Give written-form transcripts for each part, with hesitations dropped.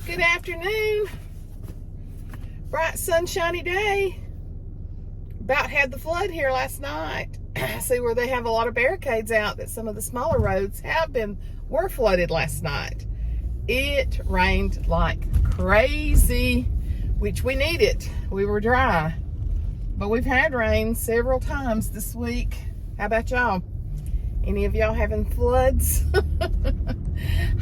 Good afternoon. Bright sunshiny day. About had the flood here last night. See where they have a lot of barricades out that some of the smaller roads were flooded last night. It rained like crazy, which we needed. We were dry, but we've had rain several times this week. How about y'all? Any of y'all having floods?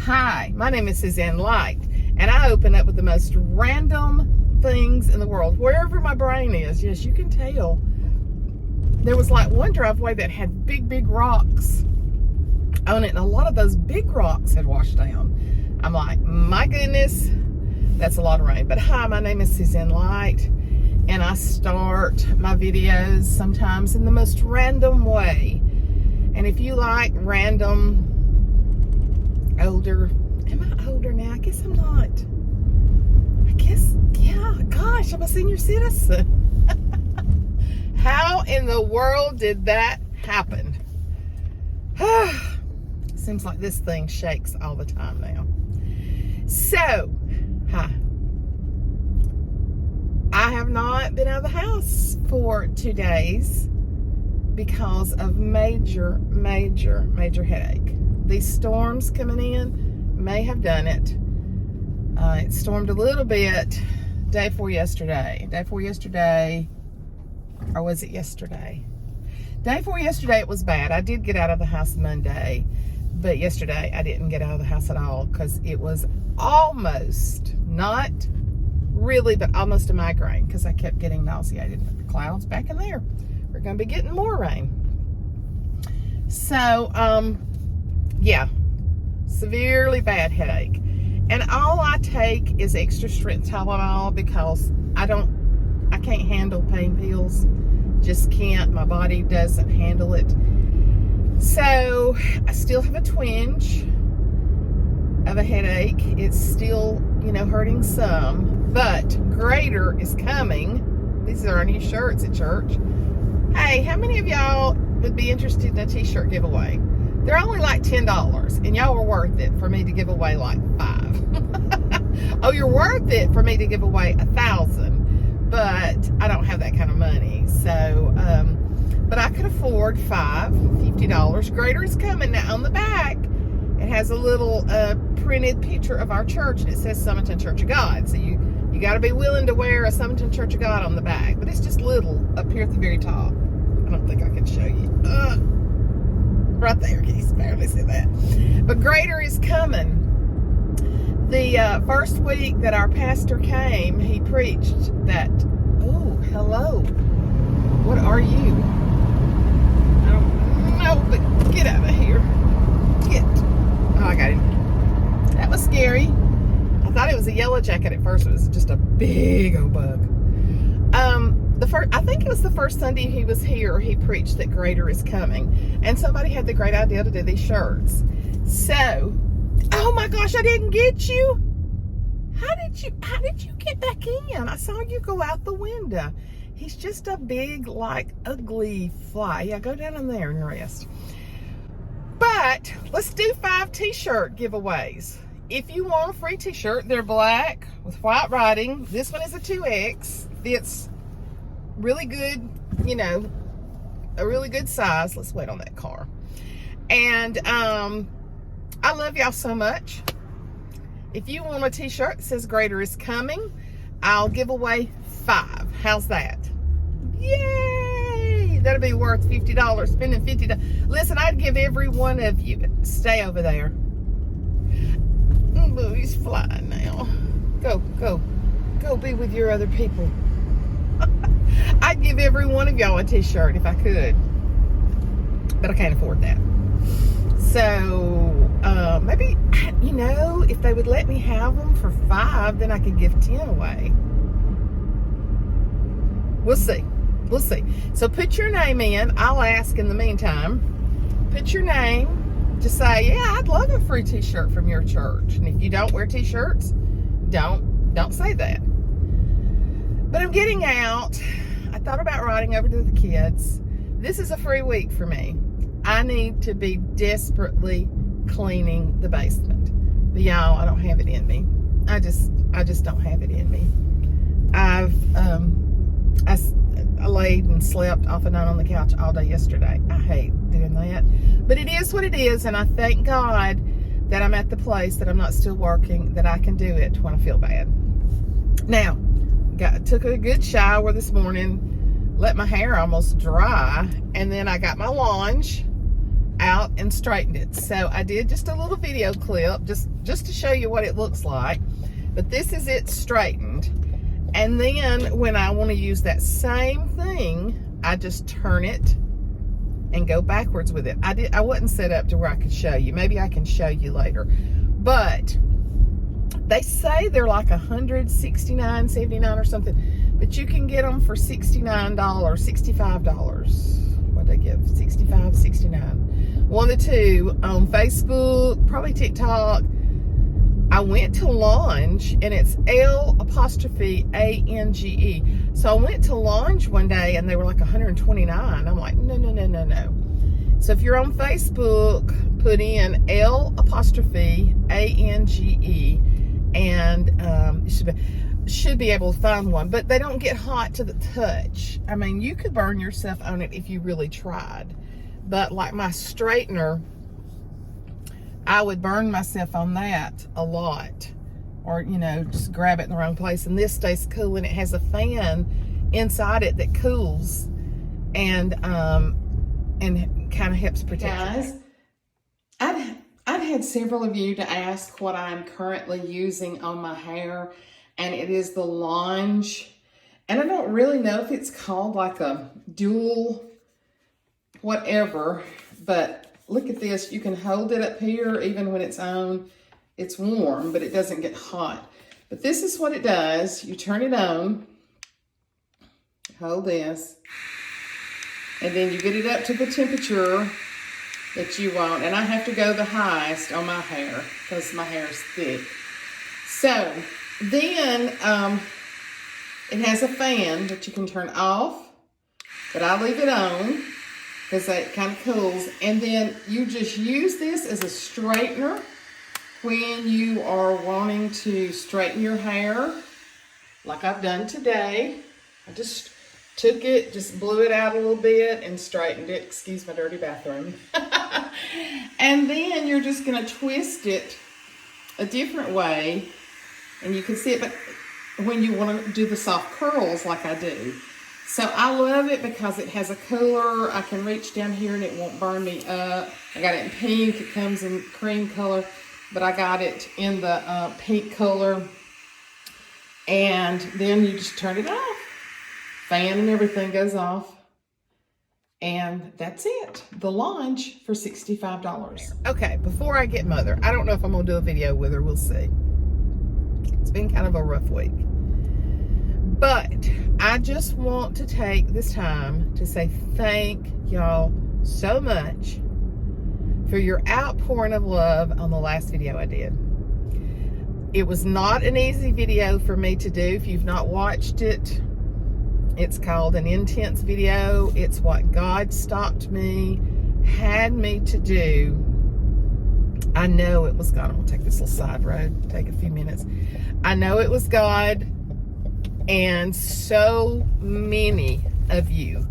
Hi, my name is Suzanne Light, and I open up with the most random things in the world. Wherever my brain is, yes, you can tell. There was like one driveway that had big rocks on it, and a lot of those big rocks had washed down. I'm like, my goodness, that's a lot of rain. But hi, my name is Suzanne Light, and I start my videos sometimes in the most random way. And if you like random, older, am I older now? I guess I'm not. I guess, yeah, gosh, I'm a senior citizen. How in the world did that happen? Seems like this thing shakes all the time now. So, hi. I have not been out of the house for 2 days because of major headache. These storms coming in may have done it. It stormed a little bit day before yesterday. Or was it yesterday? Day before yesterday it was bad. I did get out of the house Monday, but yesterday I didn't get out of the house at all because it was almost, not really, but almost a migraine because I kept getting nauseated. The clouds back in there. We're going to be getting more rain. So, yeah, severely bad headache. And all I take is extra strength Tylenol because I can't handle pain pills. Just can't. My body doesn't handle it. So I still have a twinge of a headache. It's still, hurting some, but greater is coming. These are our new shirts at church. Hey, how many of y'all would be interested in a t-shirt giveaway? They're only like $10, and y'all were worth it for me to give away like 5. Oh, you're worth it for me to give away 1,000, but I don't have that kind of money. So, but I could afford 5, $50. Greater is coming. Now on the back, it has a little printed picture of our church, and it says Summerton Church of God. So you got to be willing to wear a Summerton Church of God on the back, but it's just little up here at the very top. I don't think I can show you. Right there, you can barely see that. But greater is coming. The first week that our pastor came, he preached that, oh, hello. What are you? I don't know, but get out of here. Get. Oh, I got him. That was scary. I thought it was a yellow jacket at first. It was just a big old bug. I think it was the first Sunday he was here, he preached that greater is coming. And somebody had the great idea to do these shirts. So, oh my gosh, I didn't get you. How did you get back in? I saw you go out the window. He's just a big, like, ugly fly. Yeah, go down in there and rest. But let's do 5 t-shirt giveaways. If you want a free t-shirt, they're black with white writing. This one is a 2X. Fits really good, a really good size. Let's wait on that car. And I love y'all so much. If you want a t-shirt that says greater is coming, I'll give away 5. How's that? Yay! That'll be worth $50. Spending $50. Listen, I'd give every one of you. Stay over there. Oh, he's flying now. Go be with your other people. I'd give every one of y'all a t-shirt if I could, but I can't afford that. So maybe, if they would let me have them for 5, then I could give 10 away. We'll see. So put your name in. I'll ask in the meantime. Put your name. Just say, yeah, I'd love a free t-shirt from your church. And if you don't wear t-shirts, don't say that. But I'm getting out. I thought about riding over to the kids. This is a free week for me. I need to be desperately cleaning the basement. But y'all, I don't have it in me. I just don't have it in me. I laid and slept off and on the couch all day yesterday. I hate doing that, but it is what it is, and I thank God that I'm at the place that I'm not still working, that I can do it when I feel bad. Now, took a good shower this morning, let my hair almost dry, and then I got my lunch out and straightened it. So I did just a little video clip just to show you what it looks like. But this is it straightened. And then when I want to use that same thing, I just turn it and go backwards with it. I wasn't set up to where I could show you. Maybe I can show you later. But they say they're like $169.79 or something. But you can get them for $69, $65. What'd they give? $65, $69. One of the two on Facebook, probably TikTok. I went to Lunge, and it's L''ANGE. So I went to Lunge one day, and they were like $129. I'm like, no. So if you're on Facebook, put in L''ANGE, and you should be able to find one. But they don't get hot to the touch. I mean, you could burn yourself on it if you really tried. But like my straightener, I would burn myself on that a lot, or just grab it in the wrong place. And this stays cool, and it has a fan inside it that cools and kind of helps protect. Guys, I've had several of you to ask what I'm currently using on my hair, and it is the Lunge, and I don't really know if it's called like a dual whatever, but look at this. You can hold it up here even when it's on. It's warm, but it doesn't get hot. But this is what it does. You turn it on. Hold this. And then you get it up to the temperature that you want. And I have to go the highest on my hair because my hair is thick. So then it has a fan that you can turn off. But I leave it on, because it kind of cools. And then you just use this as a straightener when you are wanting to straighten your hair, like I've done today. I just took it, just blew it out a little bit and straightened it. Excuse my dirty bathroom. And then you're just going to twist it a different way, and you can see it, but when you want to do the soft curls like I do. So I love it because it has a color. I can reach down here and it won't burn me up. I got it in pink. It comes in cream color, but I got it in the pink color. And then you just turn it off. Fan and everything goes off. And that's it. The Lunge for $65. Okay, before I get Mother, I don't know if I'm going to do a video with her. We'll see. It's been kind of a rough week. But I just want to take this time to say thank y'all so much for your outpouring of love on the last video I did. It was not an easy video for me to do. If you've not watched it, it's called an intense video. It's what God stopped me, had me to do. I know it was God. I'm going to take this little side road, take a few minutes. I know it was God. And so many of you,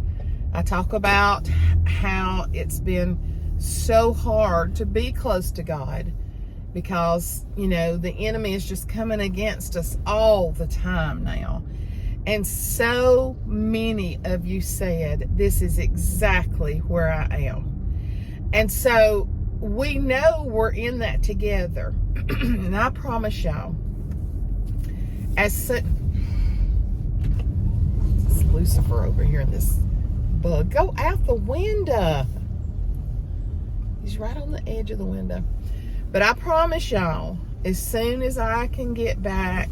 I talk about how it's been so hard to be close to God because, the enemy is just coming against us all the time now. And so many of you said, this is exactly where I am. And so we know we're in that together. And I promise y'all, Lucifer over here in this bug. Go out the window. He's right on the edge of the window. But I promise y'all, as soon as I can get back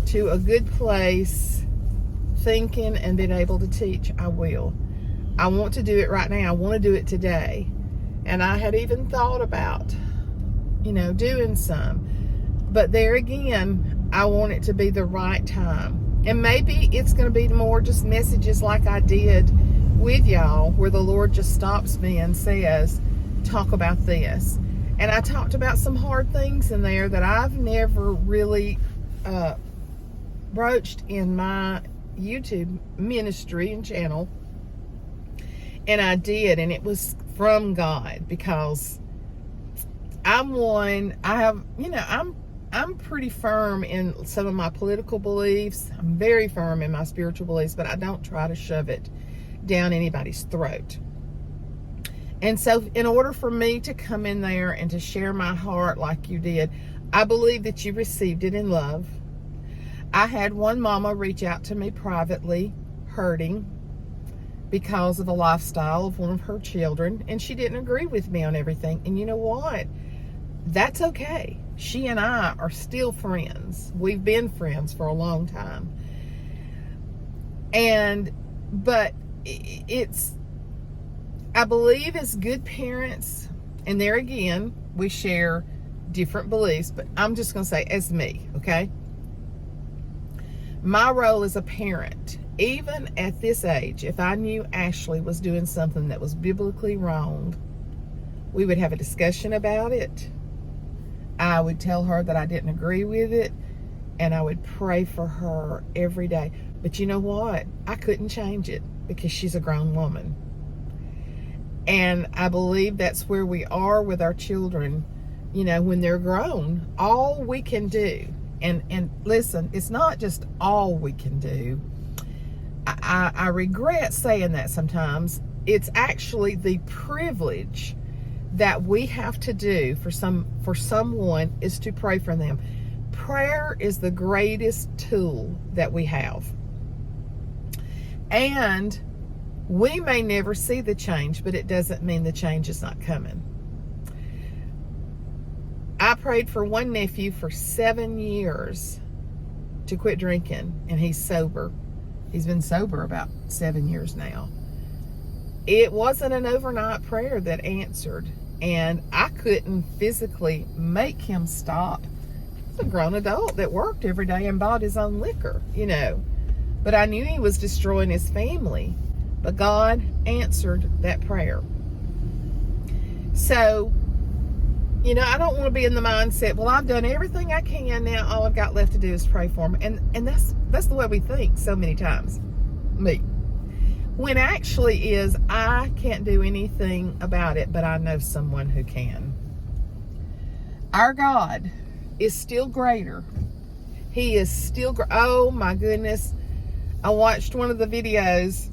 to a good place, thinking and being able to teach, I will. I want to do it right now. I want to do it today. And I had even thought about, doing some. But there again, I want it to be the right time. And maybe it's going to be more just messages like I did with y'all, where the Lord just stops me and says, talk about this. And I talked about some hard things in there that I've never really broached in my YouTube ministry and channel, and I did, and it was from God, because I'm pretty firm in some of my political beliefs. I'm very firm in my spiritual beliefs, but I don't try to shove it down anybody's throat. And so in order for me to come in there and to share my heart like you did, I believe that you received it in love. I had one mama reach out to me privately, hurting because of the lifestyle of one of her children, and she didn't agree with me on everything. And you know what? That's okay. She and I are still friends. We've been friends for a long time. But it's, I believe as good parents, and there again, we share different beliefs, but I'm just going to say as me, okay? My role as a parent, even at this age, if I knew Ashley was doing something that was biblically wrong, we would have a discussion about it. I would tell her that I didn't agree with it, and I would pray for her every day. But you know what? I couldn't change it because she's a grown woman. And I believe that's where we are with our children. You know, when they're grown, all we can do, and listen, it's not just all we can do. I regret saying that sometimes. It's actually the privilege that we have to do for someone is to pray for them. Prayer is the greatest tool that we have. And we may never see the change, but it doesn't mean the change is not coming. I prayed for one nephew for 7 years to quit drinking, and he's sober. He's been sober about 7 years now. It wasn't an overnight prayer that answered, and I couldn't physically make him stop. He's a grown adult that worked every day and bought his own liquor, you know. But I knew he was destroying his family. But God answered that prayer. So, you know, I don't want to be in the mindset, well, I've done everything I can, now all I've got left to do is pray for him. And that's the way we think so many times. Me. When actually is, I can't do anything about it, but I know someone who can. Our God is still greater. He is still, oh my goodness. I watched one of the videos.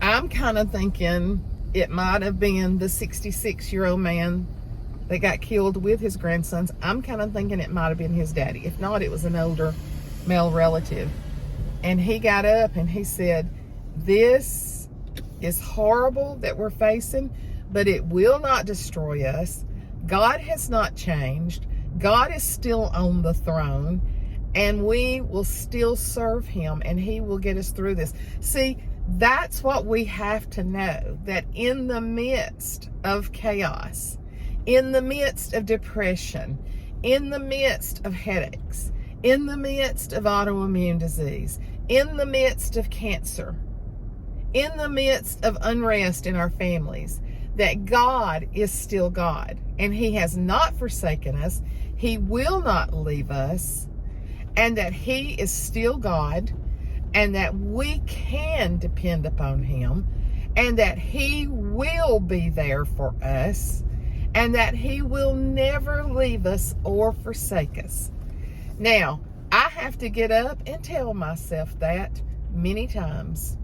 I'm kind of thinking it might have been the 66-year-old man that got killed with his grandsons. I'm kind of thinking it might have been his daddy. If not, it was an older male relative. And he got up and he said, this is horrible that we're facing, but it will not destroy us. God has not changed. God is still on the throne, and we will still serve him, and he will get us through this. See, that's what we have to know, that in the midst of chaos, in the midst of depression, in the midst of headaches, in the midst of autoimmune disease, in the midst of cancer, in the midst of unrest in our families, that God is still God, and he has not forsaken us. He will not leave us, and that he is still God, and that we can depend upon him, and that he will be there for us, and that he will never leave us or forsake us. Now, I have to get up and tell myself that many times,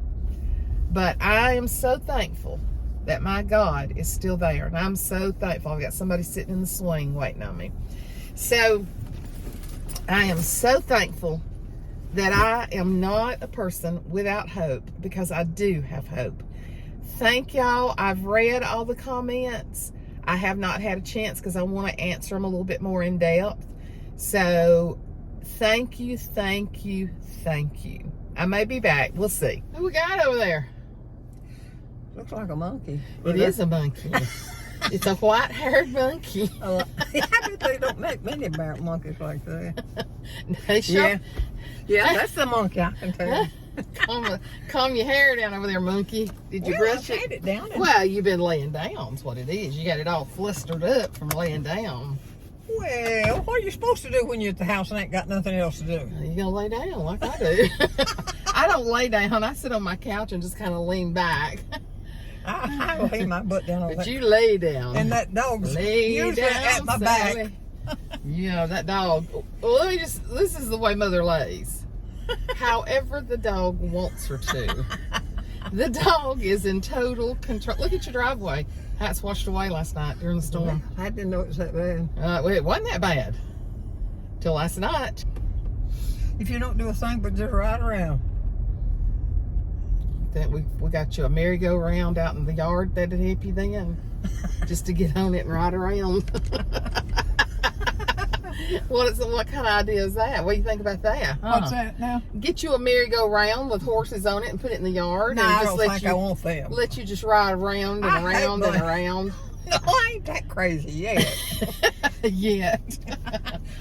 but I am so thankful that my God is still there, and I'm so thankful. I've got somebody sitting in the swing waiting on me. So I am so thankful that I am not a person without hope, because I do have hope. Thank y'all. I've read all the comments. I have not had a chance because I want to answer them a little bit more in depth. So thank you, thank you, thank you. I may be back. We'll see. Who we got over there? Looks like a monkey. It is a monkey. It's a white-haired monkey. I bet they don't make many monkeys like that. They sure. Yeah, that's the monkey, I can tell. Calm your hair down over there, monkey. Did you brush it? It down. Well, you've been laying down is what it is. You got it all flustered up from laying down. Well, what are you supposed to do when you're at the house and ain't got nothing else to do? You gonna lay down like I do. I don't lay down. I sit on my couch and just kind of lean back. I lay my butt down on But that. you lay down. And that dog's Lay usually down, at my back. Sally. Yeah, that dog. Well, this is the way Mother lays. However the dog wants her to. The dog is in total control. Look at your driveway. Hats washed away last night during the storm. I didn't know it was that bad. Well, it wasn't that bad. Till last night. If you don't do a thing but just ride around. That we got you a merry-go-round out in the yard that'd help you then. Just to get on it and ride around. What kind of idea is that? What do you think about that? What's that now? Get you a merry-go-round with horses on it and put it in the yard. No, and I just don't think I want them. Let you just ride around and I hate around and mine. around. No, I ain't that crazy yet. Yet.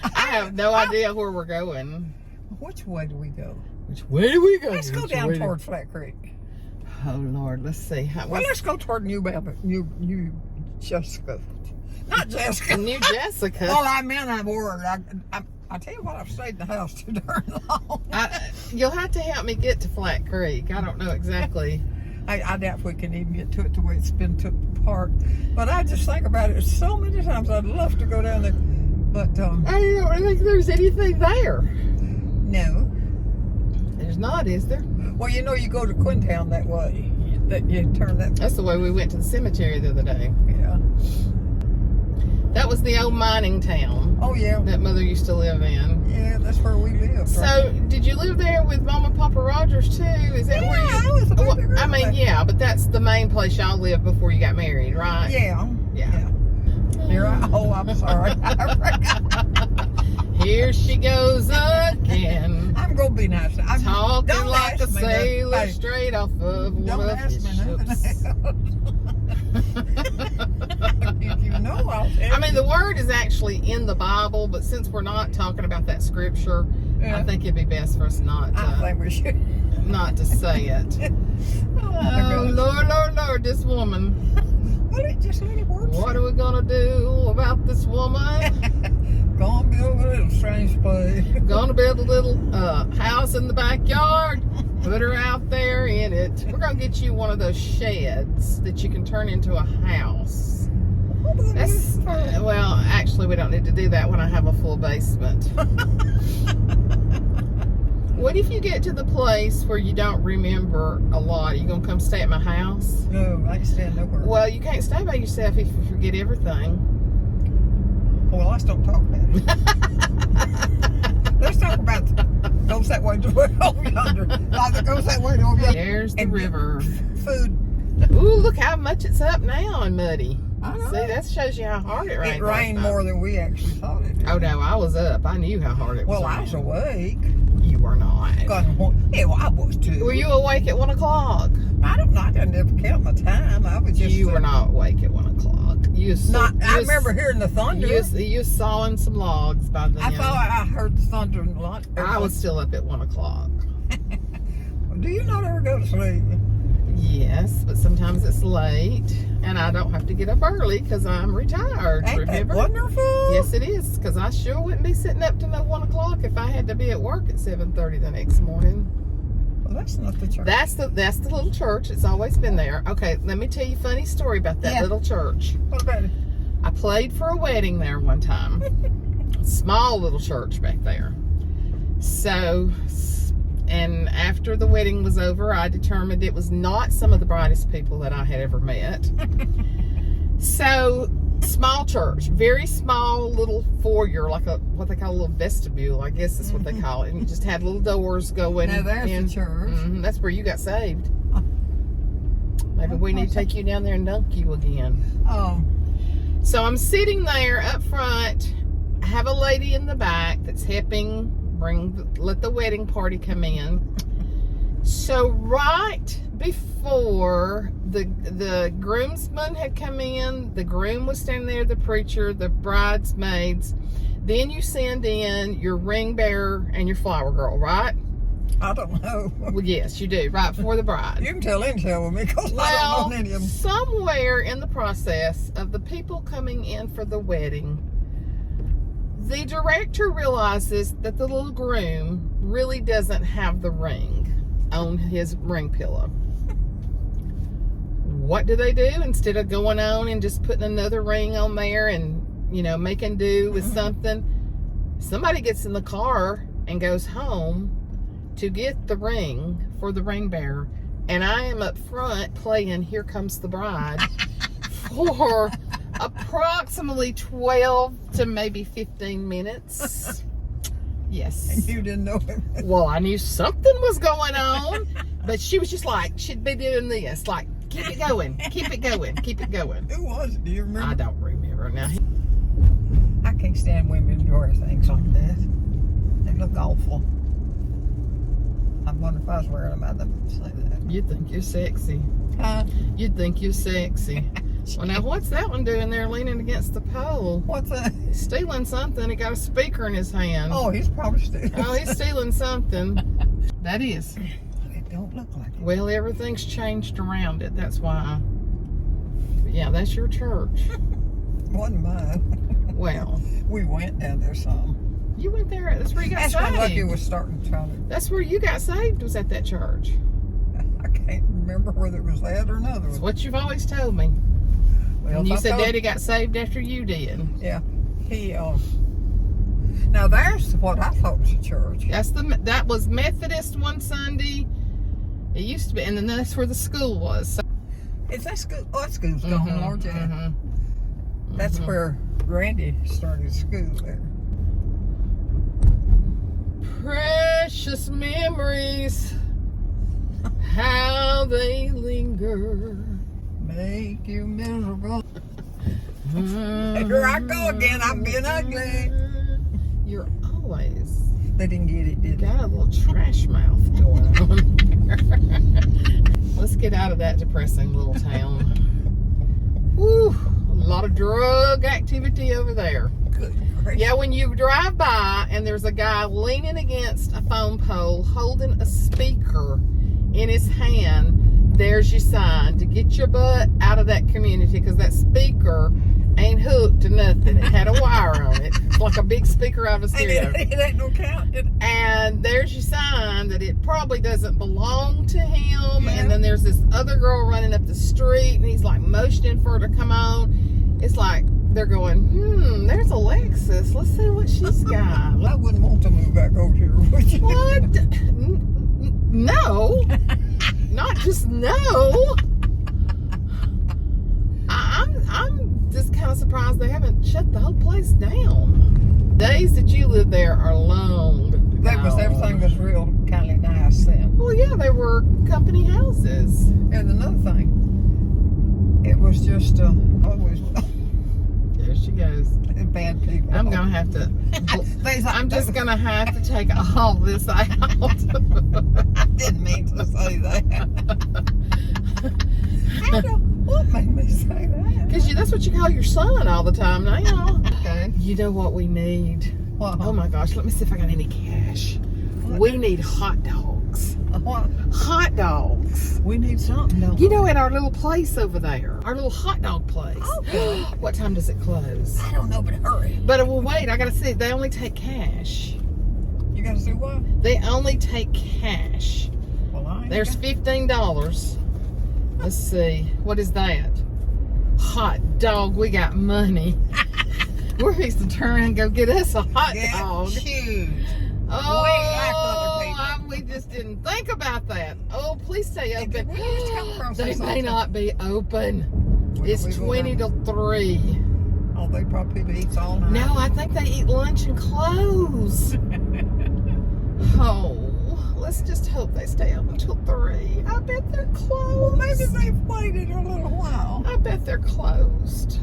I have no idea where we're going. Which way do we go? Which way do we go? Let's go Which down way toward Flat Creek. Oh, Lord. Let's see. Well, let's go toward New Jessica. Not Jessica. New Jessica. Well, I meant I'm worried. I tell you what, I've stayed in the house too darn long. You'll have to help me get to Flat Creek. I don't know exactly. I doubt if we can even get to it the way it's been took apart. But I just think about it so many times. I'd love to go down there. But, I don't think there's anything there. no. There's not, is there? Well, you know, you go to Quintown that way. That you turn that. That's the way we went to the cemetery the other day. Yeah. That was the old mining town Oh, yeah. that Mother used to live in. Yeah, that's where we live. So, did you live there with Mama and Papa Rogers too? Is that where you? I was a baby girl I mean, then. yeah, but that's the main place y'all lived before you got married, right? Yeah. Yeah. You're right. Oh, I'm sorry. I forgot. Here she goes again, I'm going to be nice. talking don't like a ask me sailor nothing. straight off of one Don't of ask his me ships. nothing. If you know, I'll tell I mean, the word is actually in the Bible, but since we're not talking about that scripture, Yeah. I think it'd be best for us not I to, think we should. not to say it. Oh, my Oh, gosh. Lord, Lord, Lord, this woman. Well, it just let it work. What are we gonna do about this woman? Gonna build a little strange place. Gonna build a little house in the backyard, put her out there in it. We're gonna get you one of those sheds that you can turn into a house. That's well, actually, we don't need to do that when I have a full basement. What if you get to the place where you don't remember a lot? Are you gonna come stay at my house? No, I ain't staying nowhere. Well, you can't stay by yourself if you forget everything. Well, let's don't talk about it. Let's talk about goes that way to over yonder. Like it goes that way to over yonder. There's the And river. Food. Ooh, look how much it's up now and muddy. I know. See, that shows you how hard it rained. It rained last night. more than we actually thought it did. Oh no, I was up. I knew how hard it was. Well, I was raining. awake. You were not. Yeah, well, I was too. Were you awake at 1 o'clock? I don't know. I didn't ever count my time. I was just. You were not awake at 1 o'clock. You was Not. you I was- remember hearing the thunder. You was sawing some logs by then. I thought I heard the thunder and lot. I was still up at 1 o'clock. Do you not ever go to sleep? Yes, but sometimes it's late, and I don't have to get up early because I'm retired. Ain't remember? that wonderful? Yes, it is. Because I sure wouldn't be sitting up till 1 o'clock if I had to be at work at 7:30 the next morning. Well, that's not the church. That's the little church. It's always been there. Okay, let me tell you a funny story about that little church. What about it? I played for a wedding there one time. Small little church back there. So, and after the wedding was over, I determined it was not some of the brightest people that I had ever met. So, small church, very small little foyer, like what they call a little vestibule, I guess is what they call it. And it just had little doors going. Now there's in. the church. That's where you got saved. Maybe we need to take you down there and dunk you again. So I'm sitting there up front. I have a lady in the back that's helping let the wedding party come in. So right before the groomsmen had come in, the groom was standing there, the preacher, the bridesmaids. Then you send in your ring bearer and your flower girl, right? I don't know. Well, yes, you do, right before the bride. You can tell intel with me because I Well, don't know any of them. somewhere in the process of the people coming in for the wedding, The director realizes that the little groom really doesn't have the ring on his ring pillow. What do? Instead of going on and just putting another ring on there and, you know, making do with something, somebody gets in the car and goes home to get the ring for the ring bearer. And I am up front playing Here Comes the Bride for approximately 12 to maybe 15 minutes. Yes. And you didn't know him. Well, I knew something was going on, but she was just like, she'd be doing this, like, keep it going, keep it going, keep it going. Who was it? Do you remember? I don't remember now. I can't stand women who wear things like that. They look awful. I wonder if I was wearing them, I'd say that. You'd think you're sexy. Huh? You'd think you're sexy. Well, now, what's that one doing there leaning against the pole? What's that? He's stealing something. He got a speaker in his hand. Oh, he's probably stealing. Oh, he's stealing something. That is. It don't look like it. Well, everything's changed around it. That's why. But yeah, that's your church. Wasn't mine. Well. We went down there some. You went there. That's where you got That's saved. when Lucky was starting trying to. That's where you got saved, was at that church. I can't remember whether it was that or another That's one. what you've always told me. Well, And you if I said told- Daddy got saved after you did. Yeah. He, now there's what I thought was a church. That was Methodist one Sunday. It used to be, and then that's where the school was. So, Is that school? Oh, that school's gone, Lord, yeah. mhm. That's where Randy started school there. Precious memories, how they linger. Make you miserable. Mm-hmm. Here I go again. I'm being ugly. You're always They didn't get it, did they? got a little trash mouth going on. Let's get out of that depressing little town. Whew, a lot of drug activity over there. Good gracious. Yeah, when you drive by and there's a guy leaning against a phone pole holding a speaker in his hand, there's your sign to get your butt out of that community, because that speaker ain't hooked to nothing. It had a wire on it. It's like a big speaker out of a stereo. It ain't no count. And there's your sign that it probably doesn't belong to him. Yeah. And then there's this other girl running up the street and he's like motioning for her to come on. It's like they're going, there's Alexis. Let's see what she's got. I wouldn't want to move back over here, would you? What? No. Not just no. I'm just kind of surprised they haven't shut the whole place down. Days that you lived there are long. Everything was real kind of nice then. Well, yeah, they were company houses. And another thing, it was just always There she goes. bad people. I'm gonna have to. I'm just gonna have to take all this out. I didn't mean to say that. I don't, what made me say that? Because that's what you call your son all the time now. Okay. You know what we need? What? Oh my gosh, let me see if I got any cash. We need hot dogs. What? Hot dogs. We need something, don't we? You know, at our little place over there, our little hot dog place. Okay. What time does it close? I don't know, but hurry. But well, wait, I gotta see. They only take cash. You gotta see what? They only take cash. Well, I ain't There's got- $15. Let's see. What is that? Hot dog. We got money. We're fixing to turn and go get us a hot dog. Huge. Oh, like other people. we just didn't think about that. Oh, please stay open. We just come across They this may all the not be open. time. It's We go 20 to down. 3. Oh, they probably eat all night. No, I think they eat lunch and close. Oh, let's just hope they stay open until 3. I bet they're Well, maybe closed. they've waited a little while. I bet they're closed.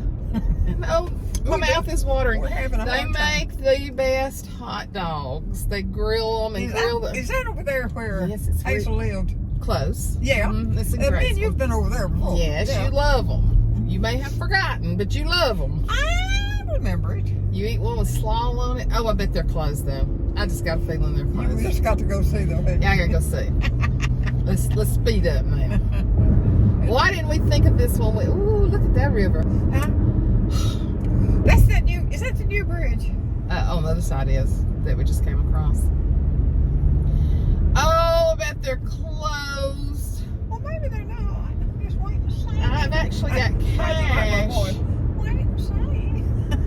No, my mouth is watering. We're having a They hard time. make the best hot dogs. They grill them and grill them. Is that over there where Yes, it's Hazel lived? Close. Yeah. It's in Me and Graceville. you've been over there before. Yes, Yeah. you love them. You may have forgotten, but you love them. I remember it. You eat one with slaw on it. Oh, I bet they're closed though. I just got a feeling they're You closed. just got to go see them. Yeah, I gotta go see. Let's speed up now. Why didn't we think of this one? Ooh, look at that river. Huh? That's that new. Is that the new bridge? On the other side is that we just came across. Oh, I bet they're closed. Well, maybe they're not. Just wait and see. I've actually got cash. Wait and see.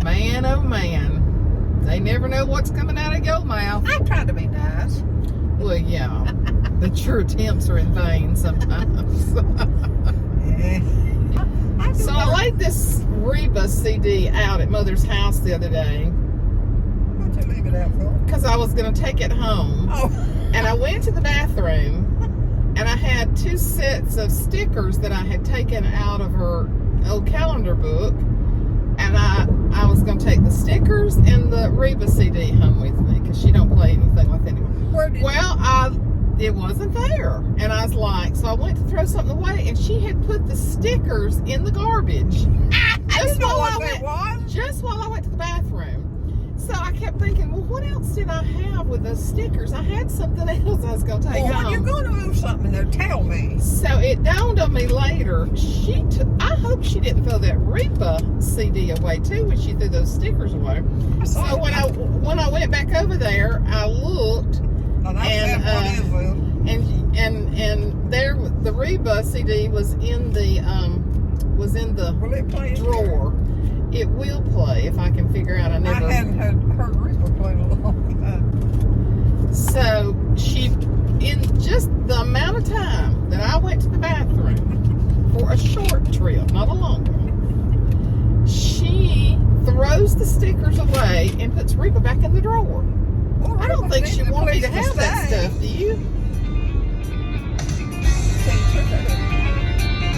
Man, oh man. They never know what's coming out of your mouth. I try to be nice. Well, yeah. But your attempts are in vain sometimes. So I laid this Reba CD out at Mother's house the other day. What'd you leave it out for? Because I was going to take it home. Oh. And I went to the bathroom and I had 2 sets of stickers that I had taken out of her old calendar book. And I was going to take the stickers and the Reba CD home with me because she don't play anything like that anymore. It wasn't there. And I was like, so I went to throw something away and she had put the stickers in the garbage. Just while I went to the bathroom. So I kept thinking, well, what else did I have with those stickers? I had something else I was going to take home. When you're going to move something there, tell me. So it dawned on me later, I hope she didn't throw that Reba CD away too when she threw those stickers away. So when I went back over there, I looked, and there the Reba CD was in the drawer. It will play if I can figure out. I hadn't heard Reba play in a long time. So in just the amount of time that I went to the bathroom for a short trip, not a long one, she throws the stickers away and puts Reba back in the drawer. Well, I don't think she wanted me to have that stuff, do you?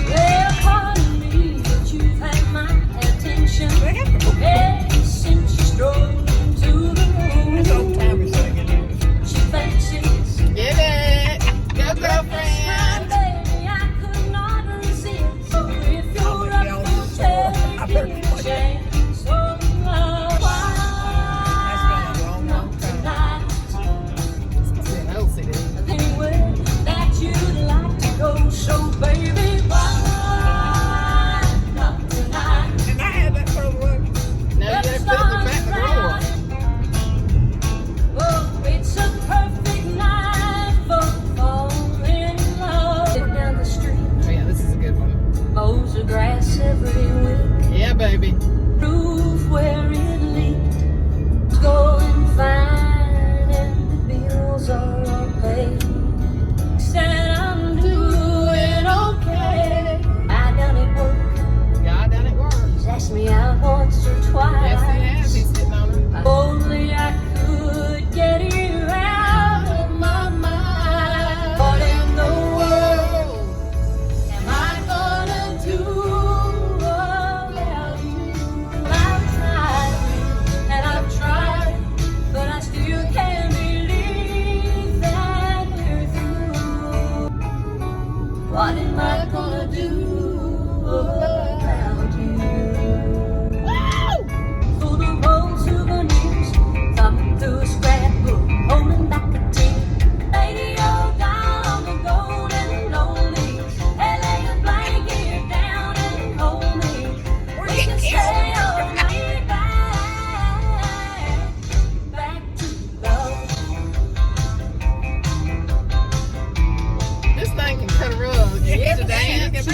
Well, pardon me, but you've had my attention ever since she strolled into the room. That's old timey singing. She fancies. Get it. Go, girlfriend. Baby, I could not resist. So if you're up for taking a chance on love, why not tonight? Anywhere that you'd like to go, so baby, why not tonight? And I had that for a while. No, you gotta put it back in the drawer. Oh, it's a perfect night for falling in love. Down the street, Oh yeah, this is a good one. mows the grass every week. Yeah, baby. Roof where it leaks, going fine, and the bills are all paid. Said I'm doing okay. I done it work. God done it works. He's asked me out once or twice. Yes, he has. He's sitting on her. Only I could get it out of my mind. What in the world am I gonna do without you? I've tried and I've tried, but I still can't believe that we're through. What am I gonna do without you? For the old souvenirs, thumbing through a scrapbook, holding back a tear. Radio down on the golden lonelies, and lay a blanket down and hold me. We can stay all night back to love. This thing can cut a rug. You need to dance.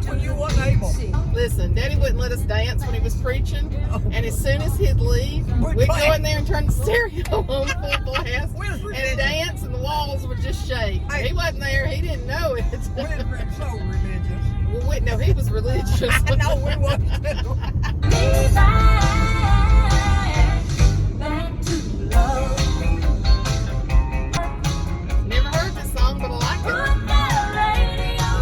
When you weren't able. Listen, Daddy wouldn't let us dance when he was preaching, and as soon as he'd leave, we'd go in there and turn the stereo on full blast and dance, and the walls would just shake. He wasn't there; he didn't know it. We're so religious. Well, wait, no, he was religious. No, we wasn't. Me back to love. Never heard this song, but I like Put that radio.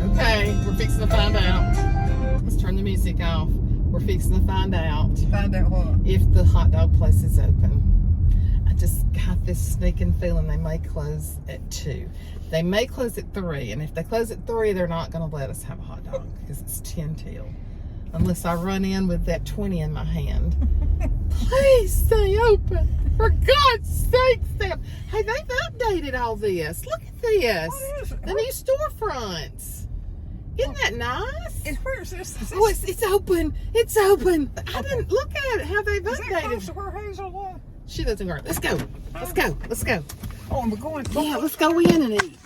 it. Okay, we're fixing to find out. Let's turn the music off. We're fixing to find out Find out what? if the hot dog place is open. I just got this sneaking feeling they may close at 2. They may close at 3, and if they close at 3, they're not going to let us have a hot dog because it's 10 till. Unless I run in with that 20 in my hand. Please stay open. For God's sake, Sam. Hey, they've updated all this. Look at this. What is it? The new storefronts. Isn't that nice? And where's this? Is this Oh, it's open. It's open. I didn't look at it. How they've is that close updated. to where Hazel was? She doesn't go. Let's go. Let's go. Let's go. Oh, and we're going. Yeah, let's go in and eat.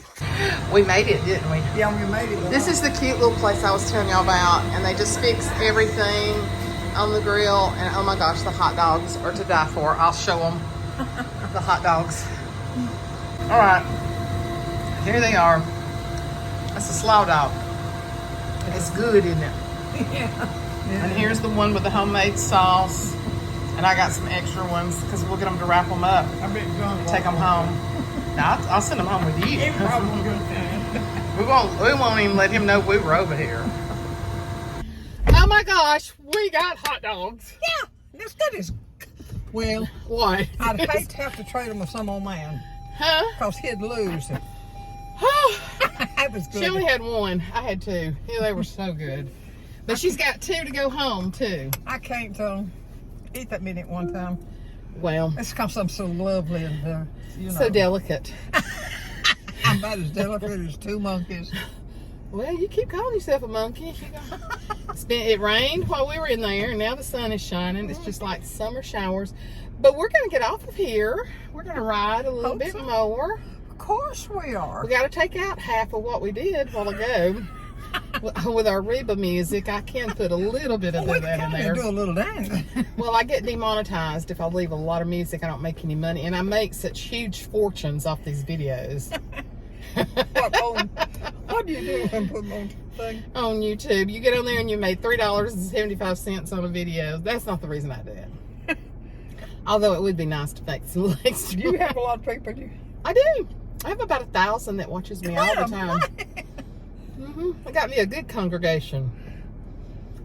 We made it, didn't we? Yeah, we made it. This is the cute little place I was telling y'all about, and they just fix everything on the grill. And oh my gosh, the hot dogs are to die for. I'll show them the hot dogs. All right, here they are. That's a slow dog. It's good, isn't it? Yeah. And here's the one with the homemade sauce. And I got some extra ones because we'll get them to wrap them up I bet John and take them home. Now, I'll send them home with you. He probably won't go down. We won't even let him know we were over here. Oh my gosh, we got hot dogs. Yeah, this good is. Well, What? I'd hate to have to trade them with some old man Huh? because he'd lose. That was good. She only had one. I had two. Yeah, they were so good. But she's got two to go home too. I can't eat that many at one time. Well, It's because I'm so lovely and you know. so delicate. I'm about as delicate as two monkeys. Well, you keep calling yourself a monkey. It rained while we were in there, and now the sun is shining. It's just like summer showers. But we're going to get off of here. We're going to ride a little bit more. Of course we are. We got to take out half of what we did a while ago. With our Reba music, I can put a little bit of We that in can there. do a little dance. Well, I get demonetized if I leave a lot of music. I don't make any money, and I make such huge fortunes off these videos. What do you do when put them on thing? On YouTube, you get on there and you made $3.75 on a video. That's not the reason I do it. Although it would be nice to make some extra. Do you have a lot of people? I do. I have about 1,000 that watches me all the time. Mm-hmm. I got me a good congregation.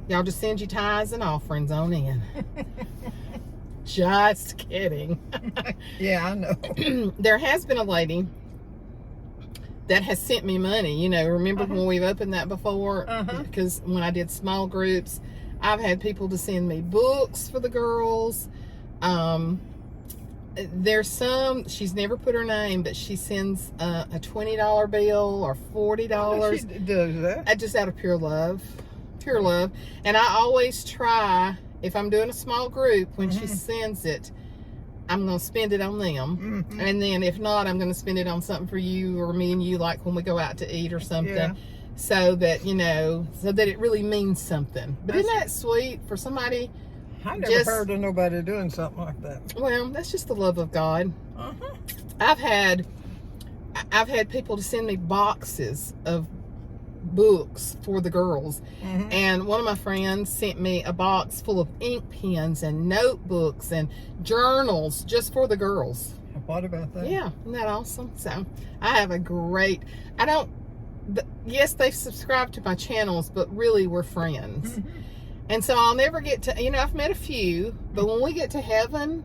Y'all just send your tithes and offerings on in. Just kidding. Yeah, I know. There has been a lady that has sent me money. You know, remember when we've opened that before? Because when I did small groups, I've had people to send me books for the girls. There's some, she's never put her name, but she sends a $20 bill or $40. She does that. Just out of pure love. Pure love. And I always try, if I'm doing a small group, when she sends it, I'm going to spend it on them. And then if not, I'm going to spend it on something for you or me and you, like when we go out to eat or something. Yeah. So that, you know, so that it really means something. But isn't that sweet for somebody? I never heard of nobody doing something like that. Well, that's just the love of God. I've had people to send me boxes of books for the girls, and one of my friends sent me a box full of ink pens and notebooks and journals just for the girls. What about that? Yeah, isn't that awesome? So I have a great, yes, they've subscribed to my channels, but really we're friends. And so I'll never get to, you know, I've met a few, but when we get to heaven,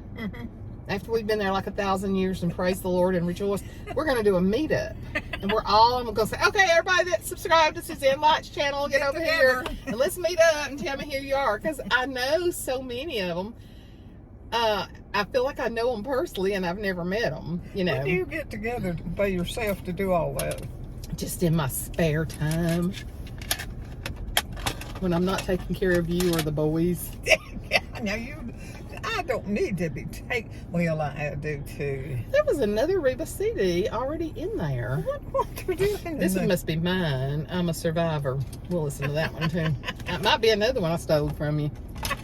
after we've been there like 1,000 years and praise the Lord and rejoice, we're going to do a meetup. And we're all going to say, okay, everybody that subscribed to Suzanne Light's channel, get over here and let's meet up and tell me who you are. Because I know so many of them. I feel like I know them personally and I've never met them, you know. When do you get together by yourself to do all that? Just in my spare time. When I'm not taking care of you or the boys. Now I don't need to be well, I do too. There was another Reba CD already in there. What are you doing? This one must be mine. I'm a survivor. We'll listen to that one too. That might be another one I stole from you.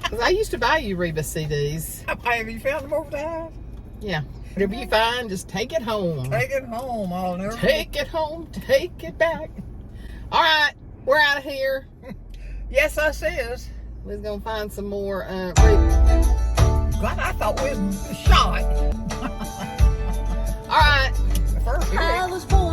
Because I used to buy you Reba CDs. Have you found them over the house? Yeah. Whatever you find, just take it home. Take it home. I'll never Take it home. Take it back. All right. We're out of here. Yes, I says. We're going to find some more Reba. God, I thought we was shot. All right. First, I was born